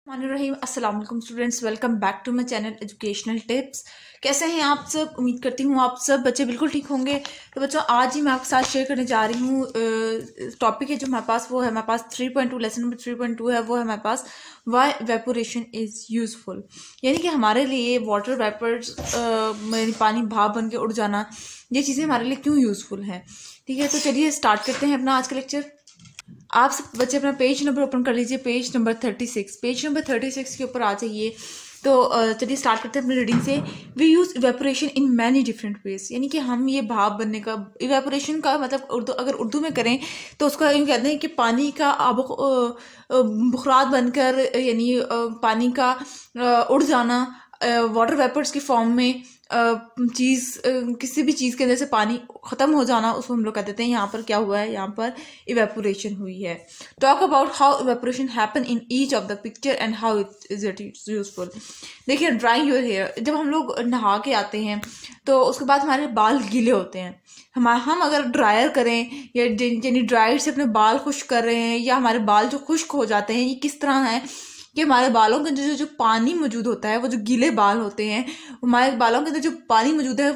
रहीम अस्सलाम वालेकुम students, welcome back to my channel educational tips. कैसे हैं आप सब? उम्मीद करती हूँ आप सब बच्चे बिल्कुल ठीक होंगे। तो बच्चों, आज ही मैं आपके साथ शेयर करने जा रही हूँ टॉपिक है जो हमारे पास, वो है हमारे पास 3.2, लेसन नंबर 3.2 है, वो है हमारे पास वाई वेपोरेशन इज़ यूजफुल। यानी कि हमारे लिए वाटर वेपर्स, पानी भाप बन के उड़ जाना, ये चीज़ें हमारे लिए क्यों यूजफुल हैं। ठीक है, तो चलिए स्टार्ट करते हैं अपना आज का लेक्चर। आप सब बच्चे अपना पेज नंबर ओपन कर लीजिए, पेज नंबर 36। पेज नंबर 36 के ऊपर आ जाइए। तो चलिए स्टार्ट करते हैं अपनी रीडिंग से। We use evaporation in many different ways, यानी कि हम ये भाप बनने का, इवेपोरेशन का मतलब अगर उर्दू में करें तो उसका यूँ कहते हैं कि पानी का बुखरात बनकर, यानी पानी का उड़ जाना, वाटर वेपर्स की फॉर्म में किसी भी चीज़ के अंदर से पानी ख़त्म हो जाना, उसको हम लोग कह देते हैं यहाँ पर क्या हुआ है, यहाँ पर इवेपोरेशन हुई है। Talk about how evaporation happen in each of the picture and how it useful. देखिए, ड्राइंग योर हेयर, जब हम लोग नहा के आते हैं तो उसके बाद हमारे बाल गीले होते हैं। हम अगर ड्रायर करें या यानी ड्रायर से अपने बाल खुश्क कर रहे हैं, या हमारे बाल जो खुश्क हो जाते हैं, ये किस तरह है कि हमारे बालों के अंदर जो पानी मौजूद होता है, वो जो गीले बाल होते हैं, हमारे बालों के अंदर जो पानी मौजूद है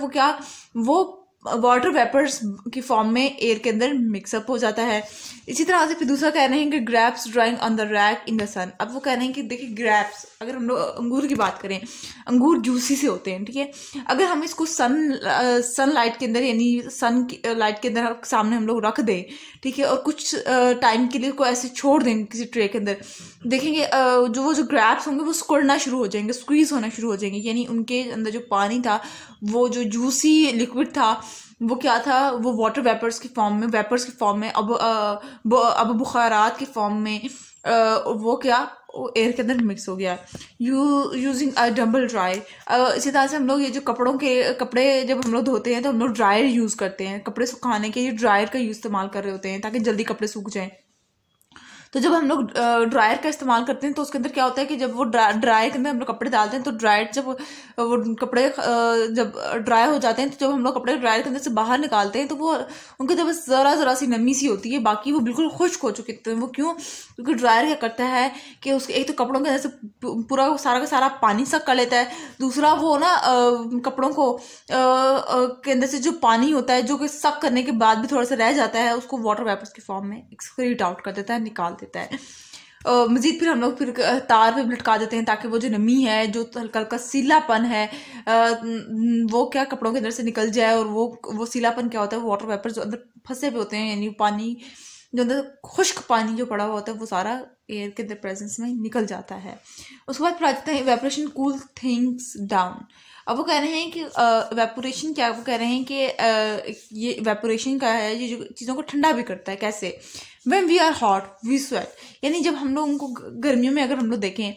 वो वाटर वेपर्स की फॉर्म में एयर के अंदर मिक्सअप हो जाता है। इसी तरह से फिर दूसरा कह रहे हैं कि grapes drying on the rack in the sun. अब वो कह रहे हैं कि देखिए, ग्रैप्स, अगर हम लोग अंगूर की बात करें, अंगूर जूसी से होते हैं, ठीक है। अगर हम इसको सन लाइट के अंदर, यानी सन लाइट के अंदर सामने हम लोग रख दें, ठीक है, और कुछ टाइम के लिए को ऐसे छोड़ देंगे किसी ट्रे के अंदर, देखेंगे वो जो ग्रैप्स होंगे वो सिकुड़ना शुरू हो जाएंगे, स्क्वीज होना शुरू हो जाएंगे, यानी उनके अंदर जो पानी था, वो जो जूसी लिक्विड था, वो क्या था, वो वाटर वेपर्स की फॉर्म में, अब बुखारात की फॉर्म में वो क्या, एयर के अंदर मिक्स हो गया। Using a double dry. इसी तरह से हम लोग ये जो कपड़े जब हम लोग धोते हैं तो हम लोग ड्रायर यूज़ करते हैं, कपड़े सुखाने के लिए ड्रायर का इस्तेमाल कर रहे होते हैं ताकि जल्दी कपड़े सूख जाएं। तो जब हम लोग ड्रायर का इस्तेमाल करते हैं तो उसके अंदर क्या होता है कि जब वो ड्रायर के अंदर हम लोग कपड़े डालते हैं तो ड्रायर जब वो कपड़े जब ड्राई हो जाते हैं, तो जब हम लोग कपड़े ड्रायर के अंदर से बाहर निकालते हैं तो वो उनके जब ज़रा सी नमी सी होती है, बाकी वो बिल्कुल खुश्क हो चुके होते हैं। वो क्यों? क्योंकि ड्रायर क्या करता है कि उसके एक तो कपड़ों के अंदर से पूरा सारा का सारा पानी सक कर लेता है, दूसरा वो ना कपड़ों को के अंदर से जो पानी होता है, जो कि सक करने के बाद भी थोड़ा सा रह जाता है, उसको वाटर वेपर्स की फॉर्म में एक्सक्रीट आउट कर देता है, निकाल देता है। मजीद फिर हम लोग फिर तार पे लटका देते हैं ताकि वो जो नमी है, जो हल्का हल्का सीलापन है, वो क्या कपड़ों के अंदर से निकल जाए। और वो सीलापन क्या होता है, वाटर वेपर जो अंदर फंसे हुए होते हैं, यानी पानी जो अंदर खुश्क पानी जो पड़ा हुआ होता है, वो सारा एयर के अंदर प्रेजेंस में निकल जाता है। उसके बाद फिर आ जाते हैं इवेपोरेशन कूल थिंग्स डाउन। अब वो कह रहे हैं कि इवेपोरेशन क्या, वो कह रहे हैं कि ये इवेपोरेशन का है, ये जो चीज़ों को ठंडा भी करता है। कैसे? When we are hot we sweat, यानी जब हम लोगों को गर्मियों में अगर हम लोग देखें,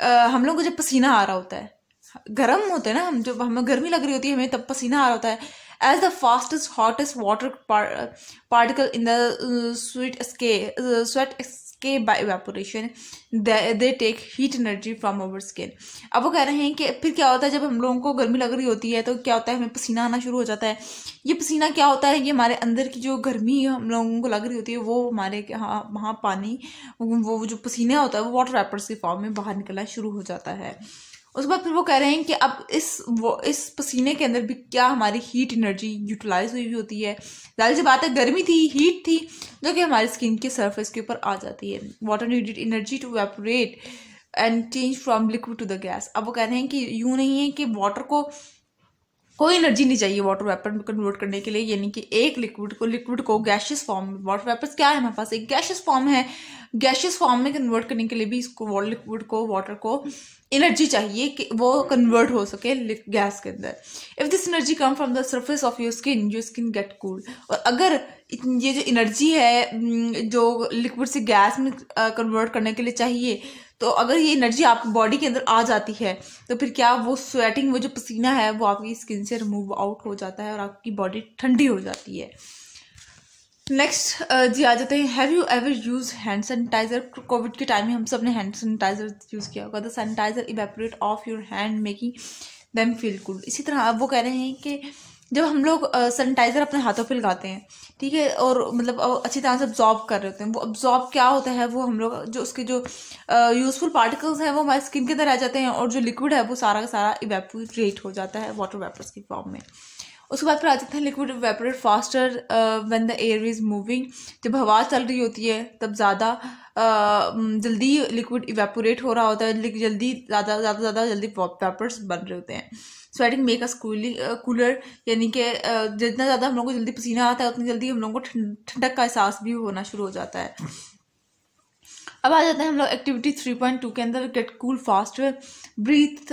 हम लोगों को जब पसीना आ रहा होता है, गर्म होते हैं ना हम, जब हमें गर्मी लग रही होती है हमें, तब पसीना आ रहा होता है। As the fastest hottest water particle in the sweat escape by evaporation, they take heat energy from our skin। अब वो कह रहे हैं कि फिर क्या होता है, जब हम लोगों को गर्मी लग रही होती है तो क्या होता है, हमें पसीना आना शुरू हो जाता है। ये पसीना क्या होता है, ये हमारे अंदर की जो गर्मी हम लोगों को लग रही होती है, वो हमारे वहाँ पानी, वो जो पसीना होता है, वो वाटर वेपर्स की फॉर्म में बाहर निकलना शुरू हो जाता है। उसके बाद फिर वो कह रहे हैं कि अब इस पसीने के अंदर भी क्या हमारी हीट एनर्जी यूटिलाइज हुई होती है। जाहिर सी बात है, गर्मी थी, हीट थी, जो कि हमारी स्किन के सरफेस के ऊपर आ जाती है। Water needed energy to evaporate and change from liquid to the gas. अब वो कह रहे हैं कि यूं नहीं है कि वाटर को कोई एनर्जी नहीं चाहिए वाटर वेपर में कन्वर्ट करने के लिए, यानी कि एक लिक्विड को गैशियस फॉर्म में, वाटर वेपर्स क्या है हमारे पास, एक गैशियस फॉर्म है, गैशियस फॉर्म में कन्वर्ट करने के लिए भी इसको लिक्विड को, वाटर को एनर्जी चाहिए कि वो कन्वर्ट हो सके गैस के अंदर। If this energy come from the surface of your skin get cool. और अगर ये जो एनर्जी है जो लिक्विड से गैस में कन्वर्ट करने के लिए चाहिए, तो अगर ये एनर्जी आपकी बॉडी के अंदर आ जाती है तो फिर क्या, वो स्वेटिंग, वो जो पसीना है, वो आपकी स्किन से रिमूव आउट हो जाता है और आपकी बॉडी ठंडी हो जाती है। नेक्स्ट जी आ जाते हैं, have you ever use hand sanitizer. Covid के टाइम में हम सब ने हैंड सैनिटाइजर यूज़ किया होगा। The sanitizer evaporate of your hand making them feel cool. इसी तरह अब वो कह रहे हैं कि जब हम लोग सैनिटाइजर अपने हाथों पे लगाते हैं, ठीक है, और मतलब अच्छी तरह से अब्जॉर्ब कर रहे होते हैं, वो अब्जॉर्ब क्या होता है, वो हम लोग जो उसके जो यूजफुल पार्टिकल्स हैं वो हमारी स्किन के अंदर रह जाते हैं, और जो लिक्विड है वो सारा का सारा इवेपोरेट हो जाता है वाटर वेपर्स की फॉर्म में। उसके बाद फिर आ जाते हैं liquid evaporate faster when the air is moving. जब हवा चल रही होती है तब ज़्यादा जल्दी लिक्विड इवेपोरेट हो रहा होता है, जल्दी ज़्यादा जल्दी वेपर्स बन रहे होते हैं। स्वेटिंग मेक अस कूलर, यानी कि जितना ज़्यादा हम लोग को जल्दी पसीना आता है उतनी जल्दी हम लोगों को ठंडक का एहसास भी होना शुरू हो जाता है। अब आ जाते हैं हम लोग एक्टिविटी 3.2 के अंदर, get cool faster, breathe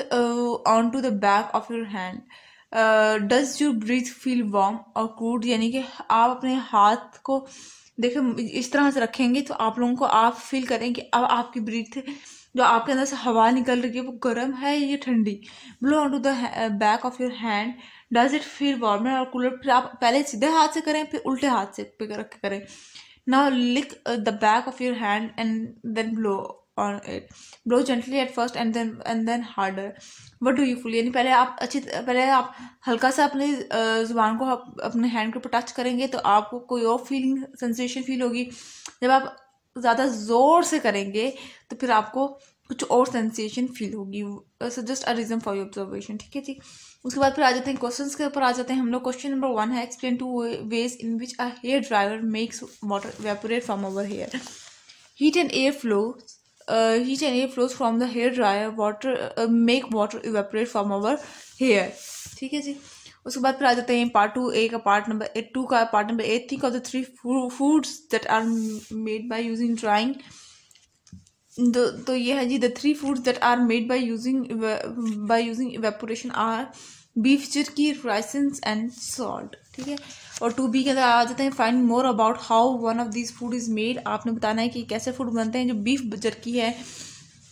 on to the back of your hand, does your breath feel warm और कूल्ड, यानी कि आप अपने हाथ को देखें इस तरह से रखेंगे तो आप लोगों को आप फील करें कि अब आपकी ब्रीथ जो आपके अंदर से हवा निकल रही है वो गर्म है या ठंडी। Blow on to the back of your hand, does it feel warmer और कूलर। फिर आप पहले सीधे हाथ से करें फिर उल्टे हाथ से रख के करें। Now lick the back of your hand and then blow on it. Blow gently at first and then harder. What do you feel? यानी पहले आप हल्का सा अपने जुबान को अपने हैंड के ऊपर टच करेंगे तो आपको कोई और फीलिंग सेंसेशन फील होगी। जब आप ज़्यादा ज़ोर से करेंगे तो फिर आपको कुछ और सेंसेशन फील होगी। So just a reason for your observation, ठीक है जी। उसके बाद फिर आ जाते हैं क्वेश्चंस के ऊपर आ जाते हैं हम लोग। क्वेश्चन नंबर 1 है, explain 2 ways in which a hair dryer makes water evaporate from our hair. Heat and air flows from the hair dryer, water make water evaporate from our hair, ठीक है जी। उसके बाद फिर आ जाते हैं पार्ट 2A का पार्ट नंबर 2 का part number 8, think of the 3 foods that are made by using drying. तो ये है जी, the 3 foods that are made by using evaporation are beef jerky, raisins and salt, ठीक है। और 2B के अंदर आ जाते हैं, find more about how one of this food is made. आपने बताना है कि कैसे फूड बनते हैं। जो बीफ जर्की है,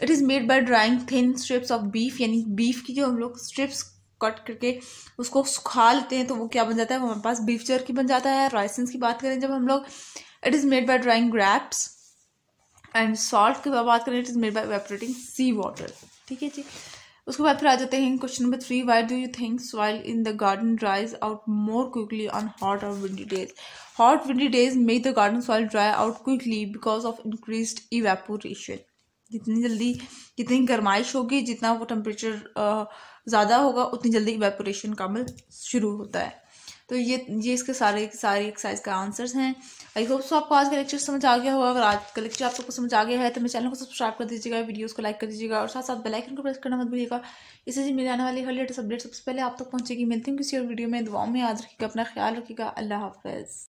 it is made by drawing thin strips of beef, यानी बीफ की जो हम लोग स्ट्रिप्स कट करके उसको सुखा लेते हैं तो वो क्या बन जाता है, वो हमारे पास बीफ जर्की बन जाता है। राइसिन्स की बात करें जब हम लोग, it is made by drying grapes. And salt की बात करें, it is made by evaporating sea water, ठीक है जी। उसके बाद फिर आ जाते हैं question number 3, why do you think soil in the garden dries out more quickly on hot और windy days. Hot windy days make the garden soil dry out quickly because of increased evaporation. जितनी गर्माइश होगी, जितना वो temperature ज़्यादा होगा, उतनी जल्दी इवेपोरेशन का अमल शुरू होता है। तो ये इसके सारे एक्सरसाइज का आंसर्स हैं। आई होप सो आपको आज का लेक्चर समझ आ गया होगा। अगर आज का लेक्चर आप सबको समझ आ गया है तो मेरे चैनल को सब्सक्राइब कर दीजिएगा, वीडियोस को लाइक कर दीजिएगा और साथ साथ बेल आइकन को प्रेस करना मत भूलिएगा। इससे जी मेरे आने वाली हर लेटेस्ट अपडेट सबसे पहले आप तक पहुंचेगी। मिलती हूँ किसी और वीडियो में। दुआओं में याद रखिएगा, अपना ख्याल रखिएगा। अल्लाह हाफिज़।